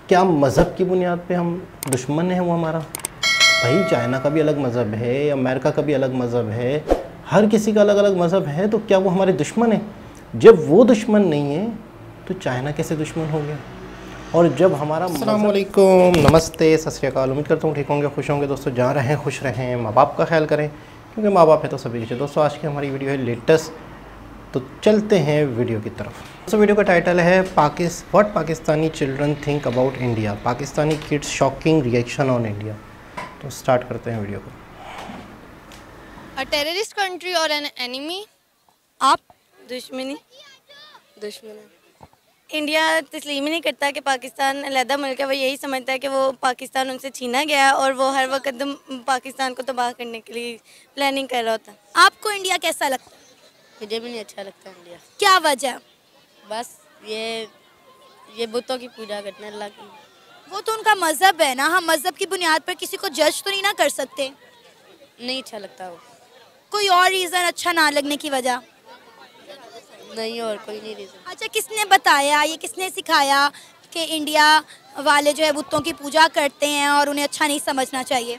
क्या मज़हब की बुनियाद पे हम दुश्मन हैं वो हमारा? भाई चाइना का भी अलग मज़हब है, अमेरिका का भी अलग मज़हब है, हर किसी का अलग अलग मज़हब है, तो क्या वो हमारे दुश्मन है? जब वो दुश्मन नहीं है तो चाइना कैसे दुश्मन हो गया? और जब हमारा अस्सलामुअलैकुम, नमस्ते, सत श्री अकाल। उम्मीद करता हूँ ठीक होंगे, खुश होंगे दोस्तों। जहाँ रहें खुश रहें, माँ बाप का ख्याल करें, क्योंकि माँ बाप है तो सभी कुछ। दोस्तों आज की हमारी वीडियो है लेटेस्ट, तो चलते हैं वीडियो की तरफ। दोस्तों वीडियो का टाइटल है what Pakistani children think about India, Pakistani kids shocking reaction on India. तो स्टार्ट करते हैं वीडियो को। A terrorist country or an enemy? आप दुश्मनी इंडिया तस्लीम ही नहीं करता कि पाकिस्तान अलहदा मुल्क है। वो यही समझता है कि वो पाकिस्तान उनसे छीना गया है और वो हर वक्त पाकिस्तान को तबाह करने के लिए प्लानिंग कर रहा होता है। आपको इंडिया कैसा लगता है? मुझे भी नहीं अच्छा लगता इंडिया। क्या वजह? बस ये बुतों की पूजा करते हैं अल्लाह की। वो तो उनका मजहब है ना, हम मजहब की बुनियाद पर किसी को जज तो नहीं ना कर सकते। नहीं अच्छा लगता वो। कोई और रीज़न अच्छा ना लगने की वजह? नहीं और कोई नहीं रीज़न। अच्छा, किसने बताया, ये किसने सिखाया कि इंडिया वाले जो है बुतों की पूजा करते हैं और उन्हें अच्छा नहीं समझना चाहिए?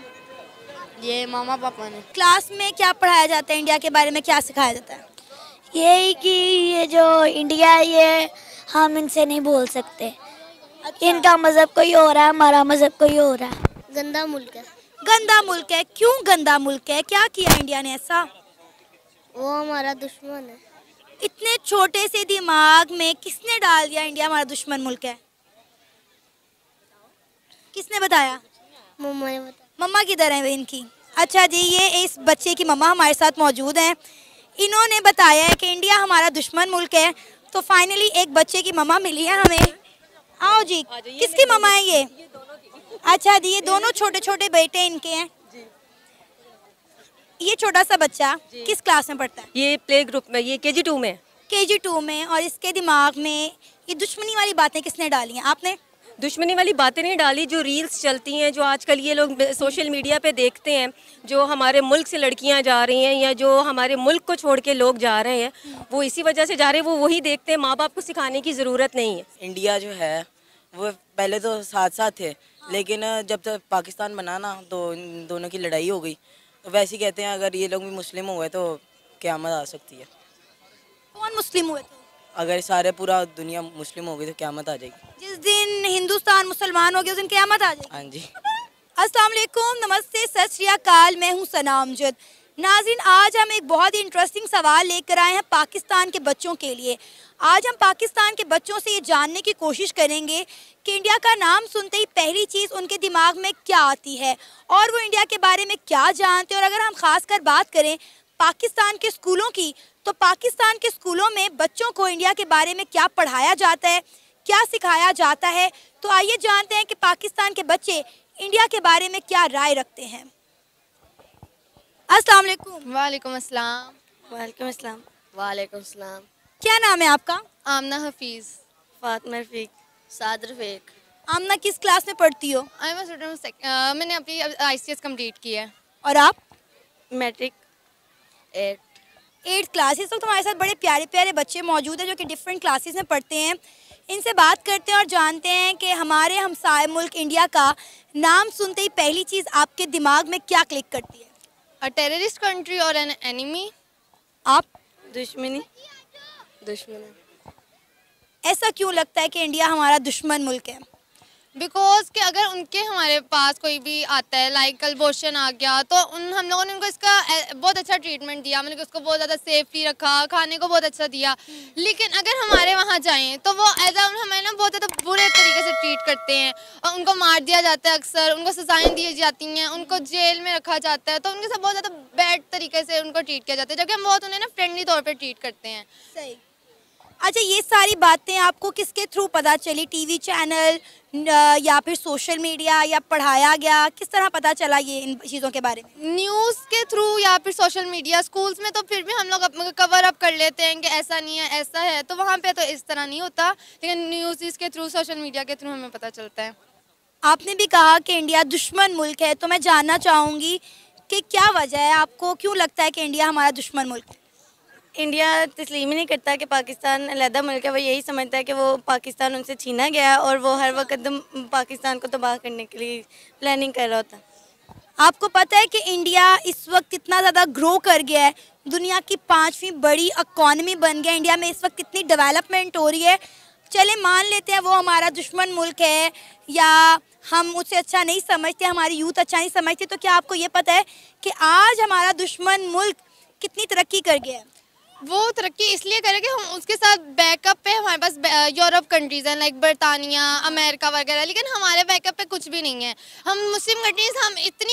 ये मामा पापा ने। क्लास में क्या पढ़ाया जाता है, इंडिया के बारे में क्या सिखाया जाता है? यही कि ये जो इंडिया है ये हम इनसे नहीं बोल सकते। इनका मज़हब कोई और है, हमारा मज़हब कोई और है। गंदा मुल्क है। गंदा मुल्क है? क्यों गंदा मुल्क है, क्या किया इंडिया ने ऐसा? वो हमारा दुश्मन है। इतने छोटे से दिमाग में किसने डाल दिया इंडिया हमारा दुश्मन मुल्क है? किसने बताया? मम्मा ने बताया। मम्मा किधर है इनकी? अच्छा जी, ये इस बच्चे की मम्मा हमारे साथ मौजूद हैं। इन्होंने बताया है कि इंडिया हमारा दुश्मन मुल्क है। तो फाइनली एक बच्चे की मम्मा मिली है हमें। आओ जी, किसकी मम्मा है ये? अच्छा जी, ये दोनों छोटे छोटे बेटे इनके हैं। ये छोटा सा बच्चा किस क्लास में पढ़ता है? ये प्ले ग्रुप में, ये केजी 2 में। केजी 2 में। और इसके दिमाग में ये दुश्मनी वाली बातें किसने डाली हैं? आपने? दुश्मनी वाली बातें नहीं डाली, जो रील्स चलती हैं, जो आजकल ये लोग सोशल मीडिया पे देखते हैं, जो हमारे मुल्क से लड़कियां जा रही हैं या जो हमारे मुल्क को छोड़ के लोग जा रहे हैं, वो इसी वजह से जा रहे हैं। वो वही देखते हैं, माँ बाप को सिखाने की ज़रूरत नहीं है। इंडिया जो है वो पहले तो साथ साथ थे, लेकिन जब तक पाकिस्तान बना ना तो इन दोनों की लड़ाई हो गई। तो वैसे ही कहते हैं अगर ये लोग भी मुस्लिम हुए तो क़यामत आ सकती है। कौन मुस्लिम हुए थे? अगर सारे पूरा दुनिया मुस्लिम हो गई तो क़यामत आ जाएगी। जिस दिन हिंदुस्तान मुसलमान हो गया उस दिन क़यामत आ जाएगी। हाँ जी। अस्सलाम वालेकुम, नमस्ते, सत श्री अकाल। मैं हूँ सना अमजद। नाज़रीन, आज हम एक बहुत ही इंटरेस्टिंग सवाल लेकर आए हैं पाकिस्तान के बच्चों के लिए। आज हम पाकिस्तान के बच्चों से ये जानने की कोशिश करेंगे कि इंडिया का नाम सुनते ही पहली चीज़ उनके दिमाग में क्या आती है और वो इंडिया के बारे में क्या जानते हैं। और अगर हम खास कर बात करें पाकिस्तान के स्कूलों की, तो पाकिस्तान के स्कूलों में बच्चों को इंडिया के बारे में क्या पढ़ाया जाता है, क्या सिखाया जाता है। तो आइए जानते हैं कि पाकिस्तान के बच्चे इंडिया के बारे में क्या राय रखते हैं। अस्सलाम वालेकुम। वालेकुम अस्सलाम। वालेकुम अस्सलाम। वालेकुम सलाम। क्या नाम है आपका? आमना हफीज़। फातिमा रफीक। साद रफीक। आमना किस क्लास में पढ़ती हो? आई एम स्टूडेंट, मैंने अपनी ICS कंप्लीट की है। और आप? Matric 8th class. इस वक्त हमारे साथ बड़े प्यारे प्यारे बच्चे मौजूद हैं जो कि डिफरेंट क्लासेस में पढ़ते हैं। इनसे बात करते हैं और जानते हैं कि हमारे हमसाए मुल्क इंडिया का नाम सुनते ही पहली चीज़ आपके दिमाग में क्या क्लिक करती है? A terrorist country or an enemy? आप? दुश्मनी। ऐसा क्यों लगता है कि इंडिया हमारा दुश्मन मुल्क है? बिकॉज कि अगर उनके हमारे पास कोई भी आता है, लाइक कल बोशन आ गया, तो हम लोगों ने उनको इसका बहुत अच्छा ट्रीटमेंट दिया, मतलब कि उसको बहुत ज़्यादा सेफली रखा, खाने को बहुत अच्छा दिया। लेकिन अगर हमारे वहाँ जाएं तो वो हमें ना बहुत ज़्यादा बुरे तरीके से ट्रीट करते हैं और उनको मार दिया जाता है, अक्सर उनको सजाएं दी जाती हैं, उनको जेल में रखा जाता है। तो उनके साथ बहुत ज़्यादा बैड तरीके से उनको ट्रीट किया जाता है, जबकि हम बहुत उन्हें ना फ्रेंडली तौर पर ट्रीट करते हैं। सही। अच्छा, ये सारी बातें आपको किसके थ्रू पता चली? टीवी चैनल या फिर सोशल मीडिया या पढ़ाया गया? किस तरह पता चला ये इन चीज़ों के बारे में? न्यूज़ के थ्रू या फिर सोशल मीडिया। स्कूल्स में तो फिर भी हम लोग कवर अप कर लेते हैं कि ऐसा नहीं है, ऐसा है, तो वहाँ पे तो इस तरह नहीं होता। लेकिन न्यूज़ के थ्रू, सोशल मीडिया के थ्रू हमें पता चलता है। आपने भी कहा कि इंडिया दुश्मन मुल्क है, तो मैं जानना चाहूँगी कि क्या वजह है, आपको क्यों लगता है कि इंडिया हमारा दुश्मन मुल्क है? इंडिया तस्लीम ही नहीं करता कि पाकिस्तान अलहदा मुल्क है। वो यही समझता है कि वो पाकिस्तान उनसे छीना गया है और वो हर वक्त पाकिस्तान को तबाह करने के लिए प्लानिंग कर रहा होता है। आपको पता है कि इंडिया इस वक्त इतना ज़्यादा ग्रो कर गया है, दुनिया की 5वीं बड़ी इकॉनमी बन गया। इंडिया में इस वक्त कितनी डेवलपमेंट हो रही है। चले मान लेते हैं वो हमारा दुश्मन मुल्क है या हम उसे अच्छा नहीं समझते, हमारी यूथ अच्छा नहीं समझती, तो क्या आपको ये पता है कि आज हमारा दुश्मन मुल्क कितनी तरक्की कर गया है? वो तरक्की इसलिए करे कि हम उसके साथ बैकअप पे हमारे पास यूरोप कंट्रीज़ हैं लाइक बरतानिया, अमेरिका वगैरह, लेकिन हमारे बैकअप पे कुछ भी नहीं है। हम मुस्लिम कंट्रीज़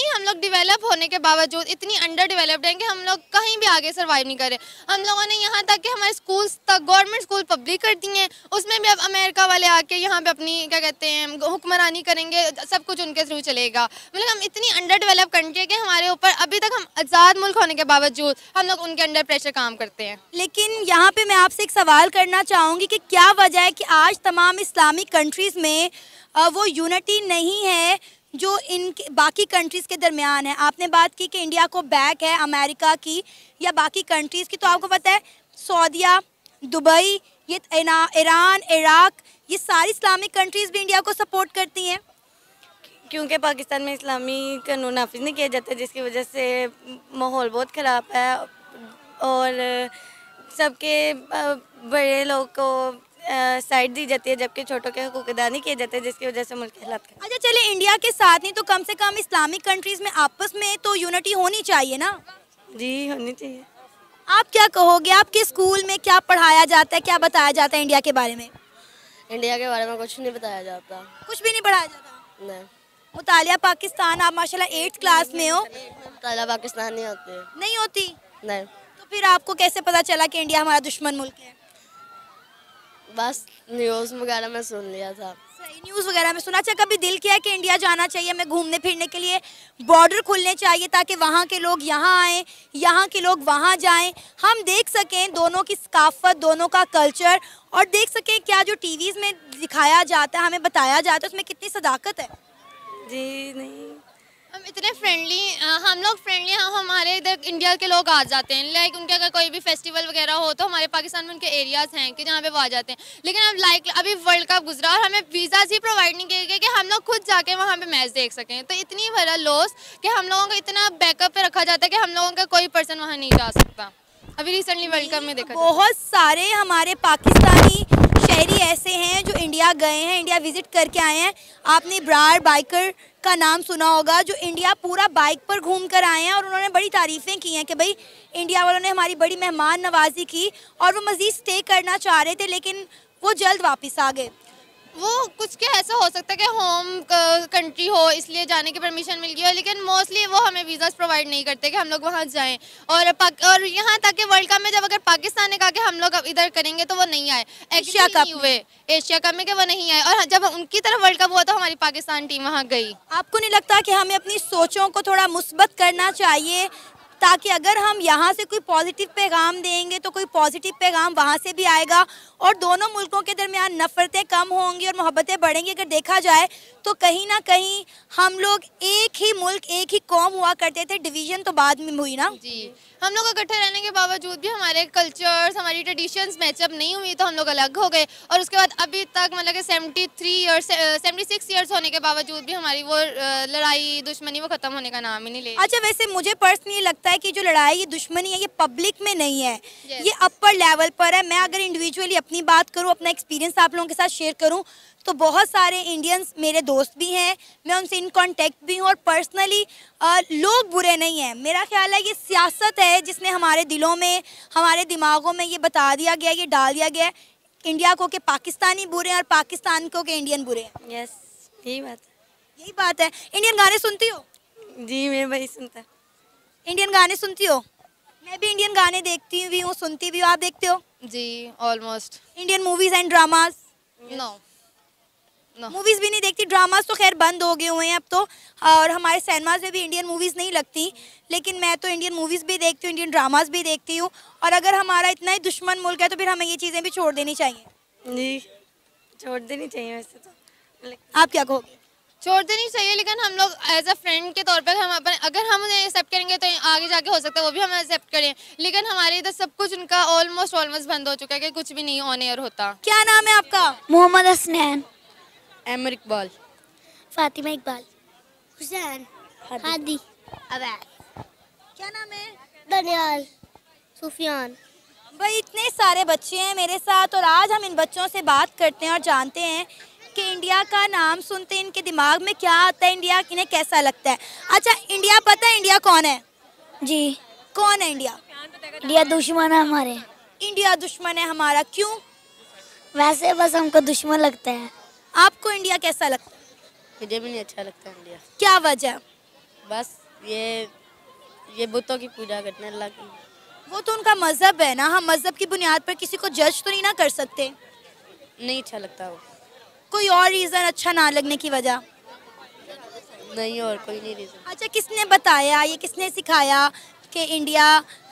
हम लोग डेवलप होने के बावजूद इतनी अंडर डेवलप्ड हैं कि हम लोग कहीं भी आगे सर्वाइव नहीं करे। हम लोगों ने यहाँ तक कि हमारे स्कूल्स तक गवर्नमेंट स्कूल पब्लिक कर दी हैं, उसमें भी अब अमेरिका वाले आके यहाँ पे अपनी क्या कहते हैं हुक्मरानी करेंगे, सब कुछ उनके थ्रू चलेगा। मतलब हम इतनी अंडर डेवलप कंट्री है कि हमारे ऊपर अभी तक हम आज़ाद मुल्क होने के बावजूद हम लोग उनके अंडर प्रेशर काम करते हैं। लेकिन यहाँ पे मैं आपसे एक सवाल करना चाहूँगी कि क्या वजह है कि आज तमाम इस्लामिक कंट्रीज़ में वो यूनिटी नहीं है जो इन बाकी कंट्रीज़ के दरमियान है। आपने बात की कि इंडिया को बैक है अमेरिका की या बाकी कंट्रीज़ की, तो आपको पता है सऊदीया, दुबई, ये ईरान, इराक, ये सारी इस्लामिक कंट्रीज़ भी इंडिया को सपोर्ट करती हैं क्योंकि पाकिस्तान में इस्लामी कानून नाफिज नहीं किया जाता, जिसकी वजह से माहौल बहुत ख़राब है और सबके बड़े लोग को साइड दी जाती है जबकि छोटों के हकूक़ अदा नहीं किए जाते, जिसकी वजह से मुल्क के हालात खराब। अच्छा चले इंडिया के साथ नहीं तो कम से कम इस्लामिक कंट्रीज़ में आपस में तो यूनिटी होनी चाहिए ना? जी होनी चाहिए। आप क्या कहोगे, आपके स्कूल में क्या पढ़ाया जाता है, क्या बताया जाता है इंडिया के बारे में? इंडिया के बारे में कुछ नहीं बताया जाता। कुछ भी नहीं पढ़ाया जाता? नहीं। मुतालिया पाकिस्तान, आप माशाल्लाह 8th क्लास में हो। मुतालिया पाकिस्तान नहीं होती। नहीं होती? नहीं। तो फिर आपको कैसे पता चला कि इंडिया हमारा दुश्मन मुल्क है? बस न्यूज़ वगैरह में सुन लिया था। सही, न्यूज़ वगैरह में सुना। अच्छा कभी दिल किया कि इंडिया जाना चाहिए हमें घूमने फिरने के लिए, बॉर्डर खुलने चाहिए ताकि वहाँ के लोग यहाँ आएँ, यहाँ के लोग वहाँ जाएं, हम देख सकें दोनों की सकाफत, दोनों का कल्चर, और देख सकें क्या जो टीवीज़ में दिखाया जाता है, हमें बताया जाता है, उसमें कितनी सदाकत है? जी नहीं, हम इतने फ्रेंडली, हम लोग फ्रेंडली हैं। हमारे इधर इंडिया के लोग आ जाते हैं, लाइक उनके अगर कोई भी फेस्टिवल वगैरह हो तो हमारे पाकिस्तान में उनके एरियाज़ हैं कि जहाँ पे वो आ जाते हैं। लेकिन अब लाइक अभी वर्ल्ड कप गुजरा और हमें वीज़ाज ही प्रोवाइड नहीं किए गए कि हम लोग खुद जाके वहाँ पे मैच देख सकें। तो इतनी बड़ा लॉस कि हम लोगों को इतना बैकअप पे रखा जाता है कि हम लोगों का कोई पर्सन वहाँ नहीं जा सकता। अभी रिसेंटली वर्ल्ड कप में देखा बहुत सारे हमारे पाकिस्तानी शहरी ऐसे हैं जो इंडिया गए हैं, इंडिया विजिट करके आए हैं। आपने इब्रार बाइकर का नाम सुना होगा, जो इंडिया पूरा बाइक पर घूम कर आए हैं और उन्होंने बड़ी तारीफ़ें की हैं कि भाई इंडिया वालों ने हमारी बड़ी मेहमान नवाजी की और वो मज़ीद स्टे करना चाह रहे थे लेकिन वो जल्द वापस आ गए। वो कुछ क्या ऐसा हो सकता है कि होम कंट्री हो इसलिए जाने की परमिशन मिल गई हो, लेकिन मोस्टली वो हमें वीज़ास प्रोवाइड नहीं करते कि हम लोग वहाँ जाएं। और यहाँ तक कि वर्ल्ड कप में जब अगर पाकिस्तान ने कहा कि हम लोग अब इधर करेंगे तो वो नहीं आए। एशिया कप हुए, एशिया कप में कि वो नहीं आए, और जब उनकी तरफ वर्ल्ड कप हुआ तो हमारी पाकिस्तान टीम वहाँ गई। आपको नहीं लगता कि हमें अपनी सोचों को थोड़ा मुस्बत करना चाहिए ताकि अगर हम यहाँ से कोई पॉजिटिव पैगाम देंगे तो कोई पॉजिटिव पैगाम वहाँ से भी आएगा और दोनों मुल्कों के दरमियान नफ़रतें कम होंगी और मोहब्बतें बढ़ेंगी। अगर देखा जाए तो कहीं ना कहीं हम लोग एक ही मुल्क, एक ही कौम हुआ करते थे, डिवीज़न तो बाद में हुई ना। जी, हम लोग इकट्ठे रहने के बावजूद भी हमारे कल्चर्स, हमारी ट्रेडिशंस मैचअप नहीं हुई तो हम लोग अलग हो गए। और उसके बाद अभी तक मतलब कि 76 ईयर्स होने के बावजूद भी हमारी वो लड़ाई दुश्मनी वो ख़त्म होने का नाम ही नहीं ले। अच्छा वैसे मुझे पर्सनली लगता है कि जो लड़ाई, ये दुश्मनी है, ये पब्लिक में नहीं है, ये अपर लेवल पर है। मैं अगर इंडिविजुअली अपनी बात करूँ, अपना एक्सपीरियंस आप लोगों के साथ शेयर करूँ तो बहुत सारे इंडियंस मेरे दोस्त भी हैं, मैं उनसे इन कांटेक्ट भी हूँ और पर्सनली लोग बुरे नहीं हैं। मेरा ख्याल है ये सियासत है जिसने हमारे दिलों में, हमारे दिमागों में ये बता दिया गया, ये डाल दिया गया इंडिया को कि पाकिस्तानी बुरे हैं और पाकिस्तान को कि इंडियन बुरे हैं। यस, यही बात है। इंडियन गाने सुनती हो? जी मैं वही सुनता। इंडियन गाने सुनती हो? मैं भी इंडियन गाने देखती भी हूँ, सुनती भी हूँ। आप देखते हो? जी almost. Indian movies and dramas? No movies भी नहीं देखती, ड्रामास तो खैर बंद हो गए हुए हैं अब तो, और हमारे सिनेमाज में भी इंडियन मूवीज़ नहीं लगती, लेकिन मैं तो इंडियन मूवीज़ भी देखती हूँ, इंडियन ड्रामास भी देखती हूँ। और अगर हमारा इतना ही दुश्मन मुल्क है तो फिर हमें ये चीज़ें भी छोड़ देनी चाहिए। जी छोड़ देनी चाहिए वैसे तो। आप क्या कहोगे? छोड़ते नहीं चाहिए, लेकिन हम लोग एज अ फ्रेंड के तौर पर हम अपन अगर हम उन्हें एक्सेप्ट करेंगे तो आगे जाके हो सकता है वो भी हमें एक्सेप्ट करें, लेकिन हमारे इधर सब कुछ उनका ऑलमोस्ट बंद हो चुका है कि कुछ भी नहीं ऑन एयर होता। क्या नाम है आपका? मोहम्मद हसनैन, अमर इकबाल, फातिमा इकबाल, हुसैन, हादी, अवैस। क्या नाम है? दनियाल, सुफियान। भाई इतने सारे बच्चे हैं मेरे साथ और आज हम इन बच्चों से बात करते हैं और जानते हैं कि इंडिया का नाम सुनते इनके दिमाग में क्या आता है, इंडिया इन्हें कैसा लगता है। अच्छा, इंडिया पता है इंडिया कौन है? जी। कौन है इंडिया? इंडिया दुश्मन है हमारे। इंडिया दुश्मन है हमारा, क्यों? वैसे बस हमको दुश्मन लगता है। आपको इंडिया कैसा लगता है? मुझे भी नहीं अच्छा लगता इंडिया। क्या वजह? बस ये बुतों की पूजा करने अल्लाह की। वो तो उनका मजहब है ना, हम मजहब की बुनियाद पर किसी को जज तो नहीं ना कर सकते। नहीं अच्छा लगता वो। कोई और रीज़न अच्छा ना लगने की वजह? नहीं और कोई नहीं रीज़न। अच्छा, किसने बताया, ये किसने सिखाया कि इंडिया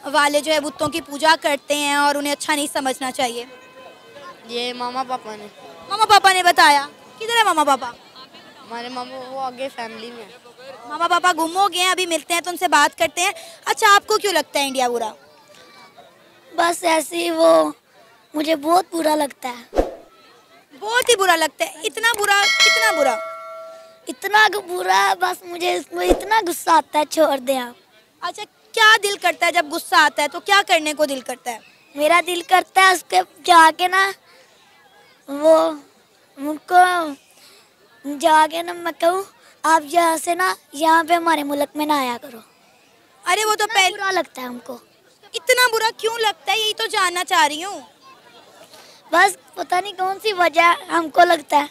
वाले जो है बुतों की पूजा करते हैं और उन्हें अच्छा नहीं समझना चाहिए? ये मामा पापा ने। मामा पापा ने बताया? किधर है मामा पापा? हमारे मामा वो आगे फैमिली में है। मामा पापा गुम हो गए हैं, अभी मिलते हैं तो उनसे बात करते हैं। अच्छा, आपको क्यों लगता है इंडिया बुरा? बस ऐसे ही वो मुझे बहुत बुरा लगता है। बहुत ही बुरा लगता है। इतना बुरा? कितना बुरा? इतना बुरा, बस मुझे इसमें इतना गुस्सा आता है, छोड़ दे आप। अच्छा, क्या दिल करता है जब गुस्सा आता है तो क्या करने को दिल करता है? मेरा दिल करता है उसके जाके ना वो उनको जाके ना मैं कहूँ आप यहाँ से ना यहाँ पे हमारे मुल्क में ना आया करो। अरे वो तो पहले बुरा लगता है हमको। इतना बुरा क्यों लगता है, यही तो जानना चाह रही हूँ। बस पता नहीं कौन सी वजह हमको लगता है।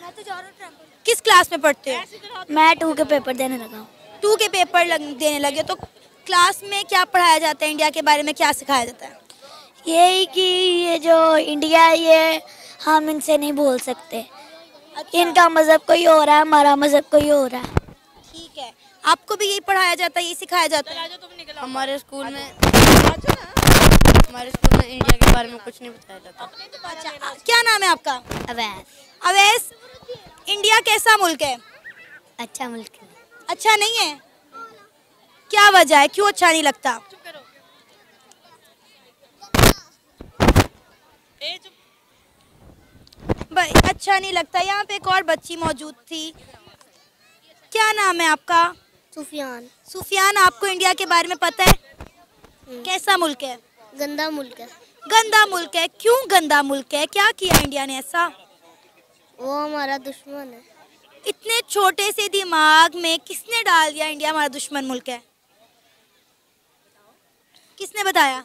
किस क्लास में पढ़ते हो? मैं 2 के पेपर देने लगा हूँ। 2 के पेपर देने लगे तो क्लास में क्या पढ़ाया जाता है, इंडिया के बारे में क्या सिखाया जाता है? यही कि ये जो इंडिया है ये हम इनसे नहीं बोल सकते। इनका मज़हब कोई और है, हमारा मज़हब कोई और है। ठीक है, आपको भी यही पढ़ाया जाता है, यही सिखाया जाता है? हमारे स्कूल में इंडिया के बारे में कुछ नहीं बताया जाता। अच्छा, क्या नाम है आपका? अवैस। अवैस, इंडिया कैसा मुल्क है? अच्छा मुल्क है। अच्छा नहीं है? क्या वजह है, क्यों अच्छा नहीं लगता? भाई अच्छा नहीं लगता। यहाँ पे एक और बच्ची मौजूद थी। क्या नाम है आपका? सुफियान। सुफियान, आपको इंडिया के बारे में पता है? कैसा मुल्क है? गंदा मुल्क है। गंदा मुल्क है? क्यों गंदा मुल्क है, क्या किया इंडिया ने ऐसा? वो हमारा दुश्मन है। इतने छोटे से दिमाग में किसने डाल दिया इंडिया हमारा दुश्मन मुल्क है? किसने बताया?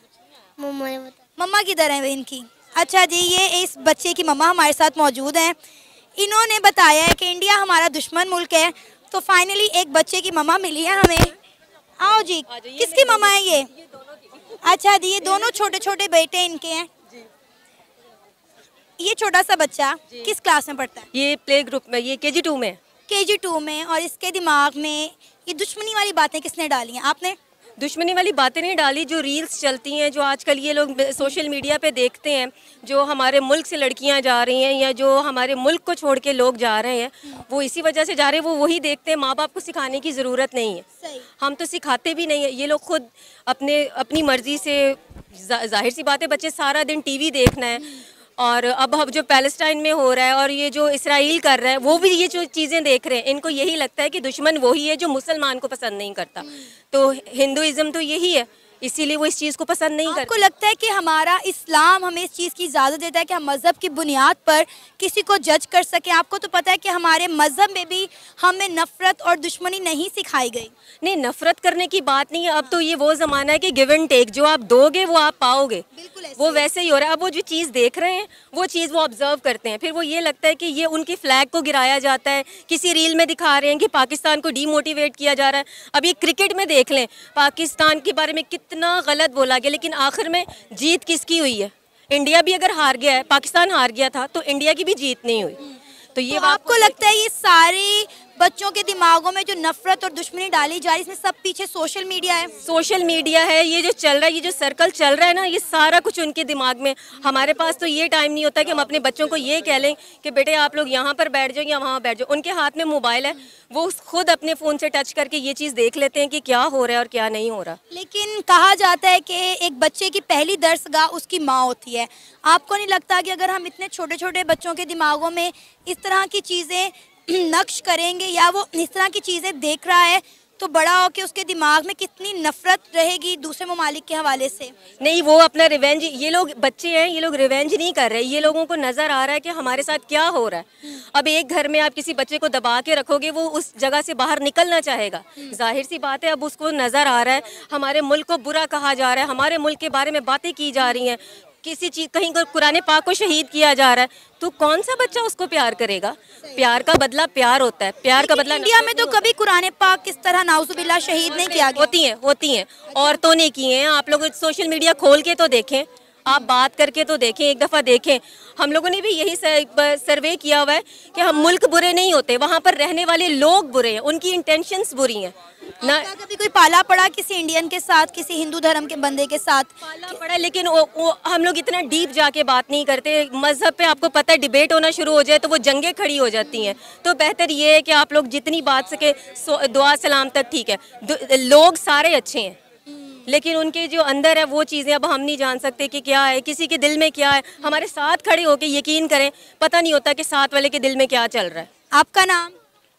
मम्मा ने बताया। मम्मा किधर है इनकी? अच्छा जी, ये इस बच्चे की मम्मा हमारे साथ मौजूद हैं। इन्होंने बताया है कि इंडिया हमारा दुश्मन मुल्क है। तो फाइनली एक बच्चे की मम्मा मिली है हमें। आओ जी, किसकी मम्मा है ये? अच्छा जी, ये दोनों छोटे छोटे बेटे इनके हैं। ये छोटा सा बच्चा किस क्लास में पढ़ता है? ये प्ले ग्रुप में, ये KG 2 में। KG 2 में। और इसके दिमाग में ये दुश्मनी वाली बातें किसने डाली हैं? आपने? दुश्मनी वाली बातें नहीं डाली, जो रील्स चलती हैं, जो आजकल ये लोग सोशल मीडिया पे देखते हैं, जो हमारे मुल्क से लड़कियां जा रही हैं या जो हमारे मुल्क को छोड़ के लोग जा रहे हैं, वो इसी वजह से जा रहे हैं। वो वही देखते हैं। माँ बाप को सिखाने की ज़रूरत नहीं है। सही। हम तो सिखाते भी नहीं है। ये लोग खुद अपनी मर्ज़ी से, जाहिर सी बात है बच्चे सारा दिन TV देखना है। और अब जो पैलेस्टाइन में हो रहा है और ये जो इसराइल कर रहा है, वो भी ये जो चीज़ें देख रहे हैं, इनको यही लगता है कि दुश्मन वही है जो मुसलमान को पसंद नहीं करता। तो हिंदुइज्म तो यही है, इसीलिए वो इस चीज़ को पसंद नहीं करते। आपको लगता है कि हमारा इस्लाम हमें इस चीज़ की इजाज़त देता है कि हम मज़हब की बुनियाद पर किसी को जज कर सकें? आपको तो पता है कि हमारे मज़हब में भी हमें नफ़रत और दुश्मनी नहीं सिखाई गई। नहीं, नफरत करने की बात नहीं है। अब तो ये वो ज़माना है कि गिव एंड टेक, जो आप दोगे वो आप पाओगे। वो वैसे ही हो रहा है। अब वो जो चीज़ देख रहे हैं, वो चीज़ वो ऑब्जर्व करते हैं, फिर वो ये लगता है कि ये उनके फ्लैग को गिराया जाता है। किसी रील में दिखा रहे हैं कि पाकिस्तान को डीमोटिवेट किया जा रहा है। अब ये क्रिकेट में देख लें, पाकिस्तान के बारे में कितना गलत बोला गया, लेकिन आखिर में जीत किसकी हुई है? इंडिया भी अगर हार गया है, पाकिस्तान हार गया था, तो इंडिया की भी जीत नहीं हुई। तो ये तो आपको लगता है ये सारे बच्चों के दिमागों में जो नफरत और दुश्मनी डाली जा रही है, इसमें सब पीछे सोशल मीडिया है। सोशल मीडिया है, ये जो चल रहा है, ये जो सर्कल चल रहा है ना, ये सारा कुछ उनके दिमाग में। हमारे पास तो ये टाइम नहीं होता कि हम अपने बच्चों को ये कह लें कि बेटे आप लोग यहाँ पर बैठ जाओ या वहाँ बैठ जाओ। उनके हाथ में मोबाइल है, वो खुद अपने फ़ोन से टच करके ये चीज़ देख लेते हैं कि क्या हो रहा है और क्या नहीं हो रहा। लेकिन कहा जाता है कि एक बच्चे की पहली दरसगाह उसकी माँ होती है। आपको नहीं लगता कि अगर हम इतने छोटे छोटे बच्चों के दिमागों में इस तरह की चीज़ें नक्श करेंगे या वो इस तरह की चीज़ें देख रहा है तो बड़ा होकर उसके दिमाग में कितनी नफरत रहेगी दूसरे ममालिक के हवाले से? नहीं, वो अपना रिवेंज, ये लोग बच्चे हैं, ये लोग रिवेंज नहीं कर रहे। ये लोगों को नज़र आ रहा है कि हमारे साथ क्या हो रहा है। अब एक घर में आप किसी बच्चे को दबा के रखोगे, वो उस जगह से बाहर निकलना चाहेगा। जाहिर सी बात है, अब उसको नज़र आ रहा है हमारे मुल्क को बुरा कहा जा रहा है, हमारे मुल्क के बारे में बातें की जा रही हैं, किसी चीज कहीं को कुरान पाक को शहीद किया जा रहा है, तो कौन सा बच्चा उसको प्यार करेगा? प्यार का बदला प्यार होता है, प्यार का बदला। इंडिया में तो कभी कुरान पाक किस तरह नाउजुबिल्लाह शहीद नहीं किया गया। होती हैं औरतों ने की हैं। आप लोग सोशल मीडिया खोल के तो देखें, आप बात करके तो देखें, एक दफ़ा देखें। हम लोगों ने भी यही सर्वे किया हुआ है कि हम मुल्क बुरे नहीं होते, वहाँ पर रहने वाले लोग बुरे हैं, उनकी इंटेंशंस बुरी हैं ना। कभी कोई पाला पड़ा किसी इंडियन के साथ, किसी हिंदू धर्म के बंदे के साथ? पाला पड़ा, लेकिन वो हम लोग इतना डीप जाके बात नहीं करते। मजहब पे आपको पता है, डिबेट होना शुरू हो जाए तो वो जंगें खड़ी हो जाती हैं। तो बेहतर ये है कि आप लोग जितनी बात सके दुआ सलाम तक ठीक है। लोग सारे अच्छे हैं, लेकिन उनके जो अंदर है वो चीज़ें अब हम नहीं जान सकते कि क्या है, किसी के दिल में क्या है। हमारे साथ खड़े होके यकीन करें, पता नहीं होता कि साथ वाले के दिल में क्या चल रहा है। आपका नाम?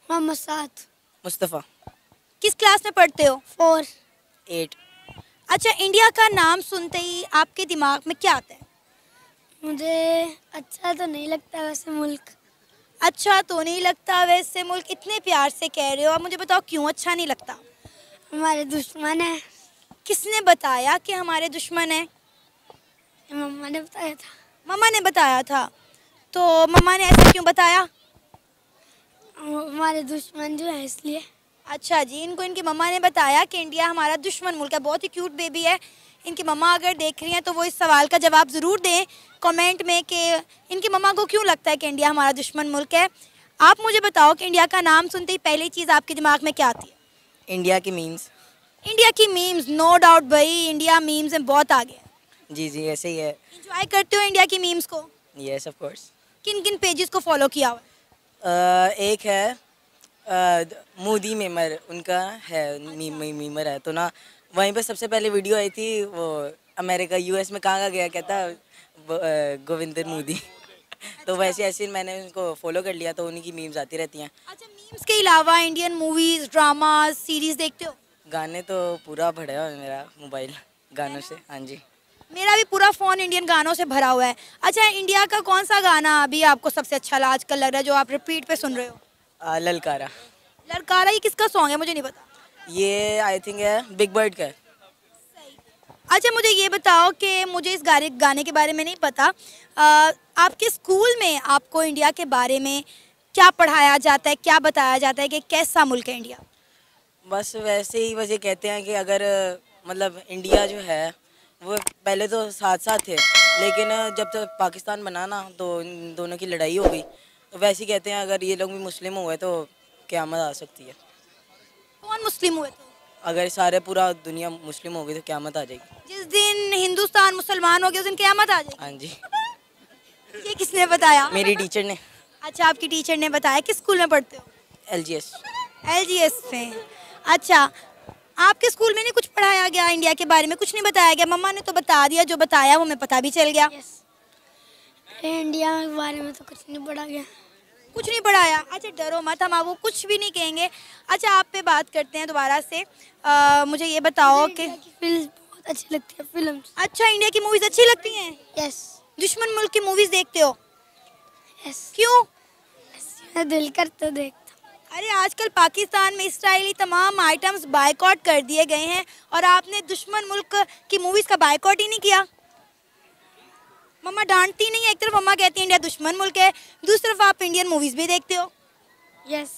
मोहम्मद साद। मुस्तफ़ा। किस क्लास में पढ़ते हो? 4। 8। अच्छा, इंडिया का नाम सुनते ही आपके दिमाग में क्या आता है? मुझे अच्छा तो नहीं लगता वैसे मुल्क। अच्छा तो नहीं लगता वैसे मुल्क, इतने प्यार से कह रहे हो। अब मुझे बताओ क्यों अच्छा नहीं लगता? हमारे दुश्मन है। किसने बताया कि हमारे दुश्मन है? मम्मा ने बताया था। मम्मा ने बताया था? तो मम्मा ने ऐसा क्यों बताया? हमारे दुश्मन जो है इसलिए। अच्छा जी, इनको इनकी मम्मा ने बताया कि इंडिया हमारा दुश्मन मुल्क है। बहुत ही क्यूट बेबी है। इनकी मम्मा अगर देख रही हैं तो वो इस सवाल का जवाब ज़रूर दें कमेंट में कि इनकी मम्मा को क्यों लगता है कि इंडिया हमारा दुश्मन मुल्क है। आप मुझे बताओ कि इंडिया का नाम सुनते ही पहली चीज़ आपके दिमाग में क्या आती है? इंडिया की मीम्स। इंडिया की मीम्स, नो डाउट भाई, इंडिया मीम्स में बहुत आगे। जी जी, ऐसे ही है। एंजॉय करते हो इंडिया की मीम्स को? Yes of course. किन किन पेजेस को फॉलो किया हुआ है? एक है मोदी मेमर, उनका है मीमर है तो ना, वहीं पे सबसे पहले वीडियो आई थी वो अमेरिका यूएस में कहाँ का गया, कहता गोविंद मोदी। तो वैसे ऐसे मैंने उनको फॉलो कर लिया, तो उन्हीं की मीम्स आती रहती हैं। अच्छा, मीम्स के अलावा इंडियन मूवीज, ड्रामास, सीरीज देखते हो? गाने तो पूरा भरा हुआ है मेरा मोबाइल गानों से। हाँ जी, मेरा भी पूरा फ़ोन इंडियन गानों से भरा हुआ है। अच्छा, इंडिया का कौन सा गाना अभी आपको सबसे अच्छा आजकल लग रहा है जो आप रिपीट पे सुन रहे हो? ललकारा। ललकारा, ये किसका सॉन्ग है? मुझे नहीं पता। ये आई थिंक है बिग बर्ड का। अच्छा, मुझे ये बताओ कि मुझे इस गाने के बारे में नहीं पता। आपके स्कूल में आपको इंडिया के बारे में क्या पढ़ाया जाता है, क्या बताया जाता है कि कैसा मुल्क है इंडिया? बस वैसे ही वजह कहते हैं कि अगर मतलब इंडिया जो है वो पहले तो साथ साथ थे, लेकिन जब तक पाकिस्तान बना ना तो इन दोनों की लड़ाई हो गई। तो वैसे ही कहते हैं अगर ये लोग भी मुस्लिम हुए तो क़यामत आ सकती है। कौन मुस्लिम हुए थे? अगर सारे पूरा दुनिया मुस्लिम हो गई तो क़यामत आ जाएगी। जिस दिन हिंदुस्तान मुसलमान हो गया उस दिन क़यामत आ जाएगी? हाँ जी। ये किसने बताया? मेरी टीचर ने। अच्छा, आपकी टीचर ने बताया। किस स्कूल में पढ़ते हो? LGS। LGS में। अच्छा, आपके स्कूल में नहीं कुछ पढ़ाया गया इंडिया के बारे में? कुछ नहीं बताया गया? मम्मा ने तो बता दिया, जो बताया वो हमें पता भी चल गया। इंडिया के बारे में तो कुछ नहीं पढ़ा गया। कुछ नहीं पढ़ाया? अच्छा, डरो मत, हम आपको कुछ भी नहीं कहेंगे। अच्छा, आप पे बात करते हैं दोबारा से। मुझे ये बताओ कि फिल्म बहुत अच्छी लगती है। फिल्म। अच्छा, इंडिया की मूवीज अच्छी लगती हैं? यस। दुश्मन मुल्क की मूवीज देखते हो? यस। क्यों? दिल करता देखता। अरे, आजकल पाकिस्तान में इसराइली तमाम आइटम्स बायकॉट कर दिए गए हैं और आपने दुश्मन मुल्क की मूवीज का बायकॉट ही नहीं किया। मम्मा डांटती नहीं है? एक तरफ मम्मा कहती है इंडिया दुश्मन मुल्क है, दूसरी तरफ आप इंडियन मूवीज भी देखते हो। यस।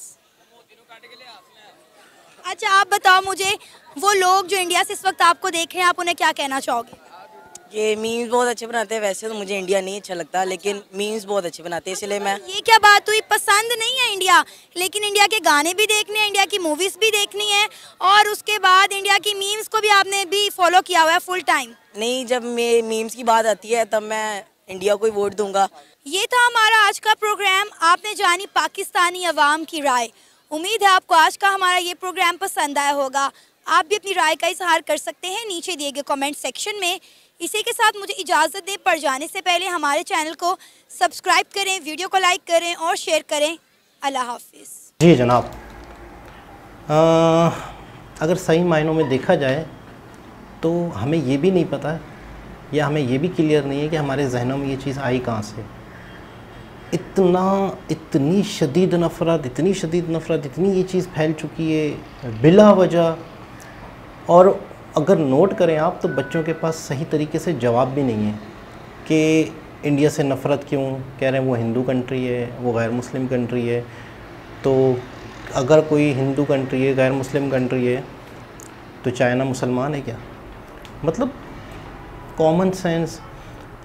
अच्छा, आप बताओ मुझे, वो लोग जो इंडिया से इस वक्त आपको देख रहे हैं, आप उन्हें क्या कहना चाहोगे? ये मीम्स बहुत अच्छे बनाते हैं। वैसे तो मुझे इंडिया नहीं अच्छा लगता, लेकिन मीम्स बहुत अच्छे बनाते हैं, इसलिए मैं ये क्या बात हुई, पसंद नहीं है इंडिया, लेकिन इंडिया के गाने भी देखने हैं, इंडिया की मूवीज भी देखनी है, और उसके बाद इंडिया की मीम्स को भी आपने भी फॉलो किया हुआ है फुल टाइम? नहीं, जब मीम्स की बात आती है तब मैं इंडिया को ही वोट दूंगा। ये था हमारा आज का प्रोग्राम। आपने जानी पाकिस्तानी अवाम की राय। उम्मीद है आपको आज का हमारा ये प्रोग्राम पसंद आया होगा। आप भी अपनी राय का इजहार कर सकते हैं नीचे दिए गए कमेंट सेक्शन में। इसी के साथ मुझे इजाज़त दें, पर जाने से पहले हमारे चैनल को सब्सक्राइब करें, वीडियो को लाइक करें और शेयर करें। अल्लाह हाफिज़। जी जनाब, अगर सही मायनों में देखा जाए तो हमें ये भी नहीं पता है या हमें ये भी क्लियर नहीं है कि हमारे जहनों में ये चीज़ आई कहाँ से। इतनी शदीद नफ़रत, इतनी ये चीज़ फैल चुकी है बिला वजह। और अगर नोट करें आप, तो बच्चों के पास सही तरीके से जवाब भी नहीं है कि इंडिया से नफ़रत क्यों, कह रहे हैं वो हिंदू कंट्री है, वो गैर मुस्लिम कंट्री है। तो अगर कोई हिंदू कंट्री है, गैर मुस्लिम कंट्री है, तो चाइना मुसलमान है क्या? मतलब कॉमन सेंस।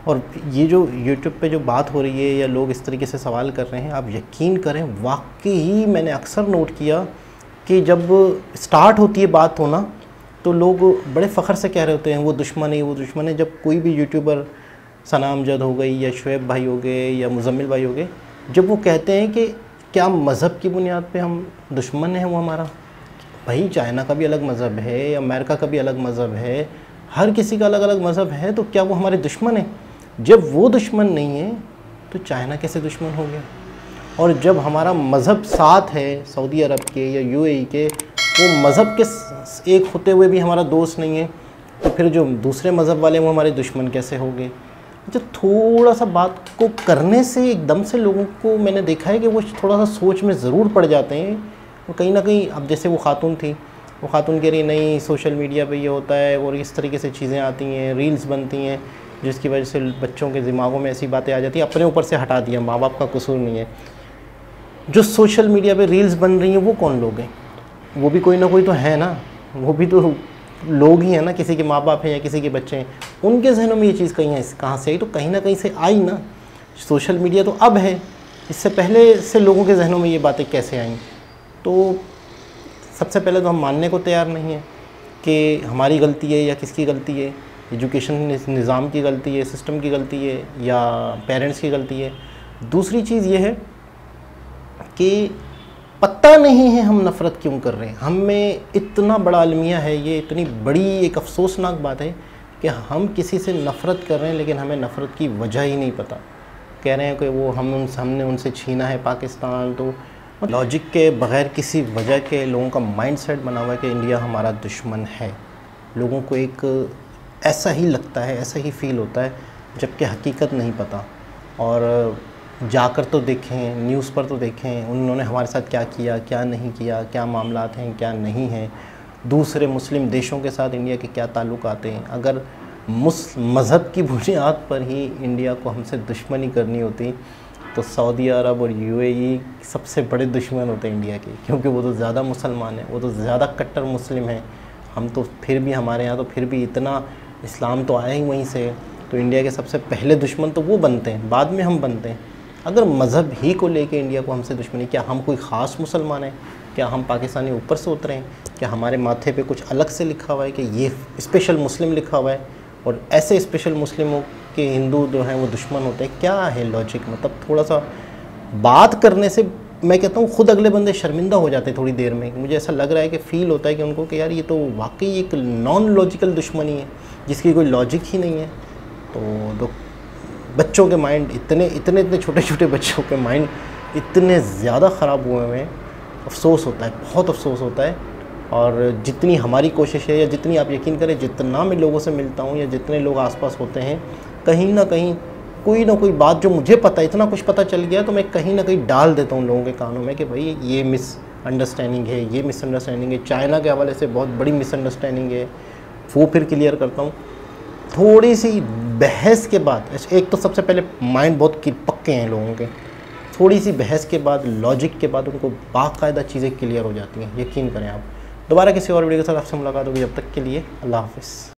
और ये जो यूट्यूब पे जो बात हो रही है या लोग इस तरीके से सवाल कर रहे हैं, आप यकीन करें वाकई मैंने अक्सर नोट किया कि जब स्टार्ट होती है बात होना तो लोग बड़े फ़ख्र से कह रहे होते हैं वो दुश्मन है, वो दुश्मन है। जब कोई भी यूट्यूबर, सनाम जद हो गई या शुएब भाई हो गए या मुजम्मिल भाई हो गए, जब वो कहते हैं कि क्या मज़हब की बुनियाद पे हम दुश्मन हैं वो हमारा, भाई चाइना का भी अलग मज़हब है, अमेरिका का भी अलग मज़हब है, हर किसी का अलग अलग मज़हब है, तो क्या वो हमारे दुश्मन है? जब वो दुश्मन नहीं है तो चाइना कैसे दुश्मन हो गया? और जब हमारा मज़हब साथ है सऊदी अरब के या यूएई के, वो मज़हब के एक होते हुए भी हमारा दोस्त नहीं है, तो फिर जो दूसरे मज़हब वाले वो हमारे दुश्मन कैसे हो गए? जो थोड़ा सा बात को करने से एकदम से लोगों को मैंने देखा है कि वो थोड़ा सा सोच में ज़रूर पड़ जाते हैं। और कहीं ना कहीं अब जैसे वो खातून थी, वो खातून कह रही नहीं सोशल मीडिया पे ये होता है और इस तरीके से चीज़ें आती हैं, रील्स बनती हैं, जिसकी वजह से बच्चों के दिमागों में ऐसी बातें आ जाती हैं। अपने ऊपर से हटा दिया, माँ बाप का कसूर नहीं है। जो सोशल मीडिया पे रील्स बन रही हैं वो कौन लोग हैं? वो भी कोई ना कोई तो है ना, वो भी तो लोग ही हैं ना, किसी के माँ बाप हैं या किसी के बच्चे हैं। उनके जहनों में ये चीज़ कहाँ से आई? तो कहीं ना कहीं से आई ना। सोशल मीडिया तो अब है, इससे पहले से लोगों के जहनों में ये बातें कैसे आईं? तो सबसे पहले तो हम मानने को तैयार नहीं हैं कि हमारी गलती है या किसकी गलती है, एजुकेशन निज़ाम की गलती है, सिस्टम की गलती है या पेरेंट्स की गलती है। दूसरी चीज़ ये है कि पता नहीं है हम नफ़रत क्यों कर रहे हैं। हमें इतना बड़ा अलमिया है, ये इतनी बड़ी एक अफसोसनाक बात है कि हम किसी से नफ़रत कर रहे हैं लेकिन हमें नफ़रत की वजह ही नहीं पता। कह रहे हैं कि वो हमने उनसे छीना है पाकिस्तान, तो लॉजिक के बग़ैर किसी वजह के लोगों का माइंडसेट बना हुआ है कि इंडिया हमारा दुश्मन है। लोगों को एक ऐसा ही लगता है, ऐसा ही फ़ील होता है, जबकि हकीकत नहीं पता। और जाकर तो देखें, न्यूज़ पर तो देखें उन्होंने हमारे साथ क्या किया, क्या नहीं किया, क्या मामलात हैं, क्या नहीं हैं, दूसरे मुस्लिम देशों के साथ इंडिया के क्या ताल्लुकात हैं। अगर मज़हब की बुनियाद पर ही इंडिया को हमसे दुश्मनी करनी होती तो सऊदी अरब और यूएई सबसे बड़े दुश्मन होते हैं इंडिया के, क्योंकि वो तो ज़्यादा मुसलमान हैं, वो तो ज़्यादा कट्टर मुस्लिम हैं। हम तो फिर भी, हमारे यहाँ तो फिर भी इतना इस्लाम तो आया ही वहीं से, तो इंडिया के सबसे पहले दुश्मन तो वो बनते हैं, बाद में हम बनते हैं। अगर मज़हब ही को लेके इंडिया को हमसे दुश्मनी, क्या हम कोई ख़ास मुसलमान हैं? क्या हम पाकिस्तानी ऊपर से उतरे हैं? क्या हमारे माथे पे कुछ अलग से लिखा हुआ है कि ये स्पेशल मुस्लिम लिखा हुआ है और ऐसे स्पेशल मुस्लिमों के हिंदू जो हैं वो दुश्मन होते हैं? क्या है लॉजिक? मतलब थोड़ा सा बात करने से मैं कहता हूँ खुद अगले बंदे शर्मिंदा हो जाते हैं थोड़ी देर में। मुझे ऐसा लग रहा है कि फ़ील होता है कि उनको कि यार ये तो वाकई एक नॉन लॉजिकल दुश्मनी है जिसकी कोई लॉजिक ही नहीं है। तो बच्चों के माइंड इतने छोटे छोटे बच्चों के माइंड इतने ज़्यादा ख़राब हुए हैं, अफसोस होता है, बहुत अफसोस होता है। और जितनी हमारी कोशिश है या जितनी आप यकीन करें, जितना मैं लोगों से मिलता हूँ या जितने लोग आसपास होते हैं, कहीं ना कहीं कोई ना कोई बात जो मुझे पता है, इतना कुछ पता चल गया तो मैं कहीं ना कहीं डाल देता हूँ लोगों के कानों में कि भाई ये मिसअंडरस्टैंडिंग है, ये मिसअंडरस्टैंडिंग है, चाइना के हवाले से बहुत बड़ी मिसअंडरस्टैंडिंग है, वो फिर क्लियर करता हूँ। थोड़ी सी बहस के बाद, एक तो सबसे पहले माइंड बहुत पक्के हैं लोगों के, थोड़ी सी बहस के बाद, लॉजिक के बाद उनको बाकायदा चीज़ें क्लियर हो जाती हैं, यकीन करें आप। दोबारा किसी और वीडियो के साथ आपसे मुलाकात होगी, जब तक के लिए अल्लाह हाफ़िज़।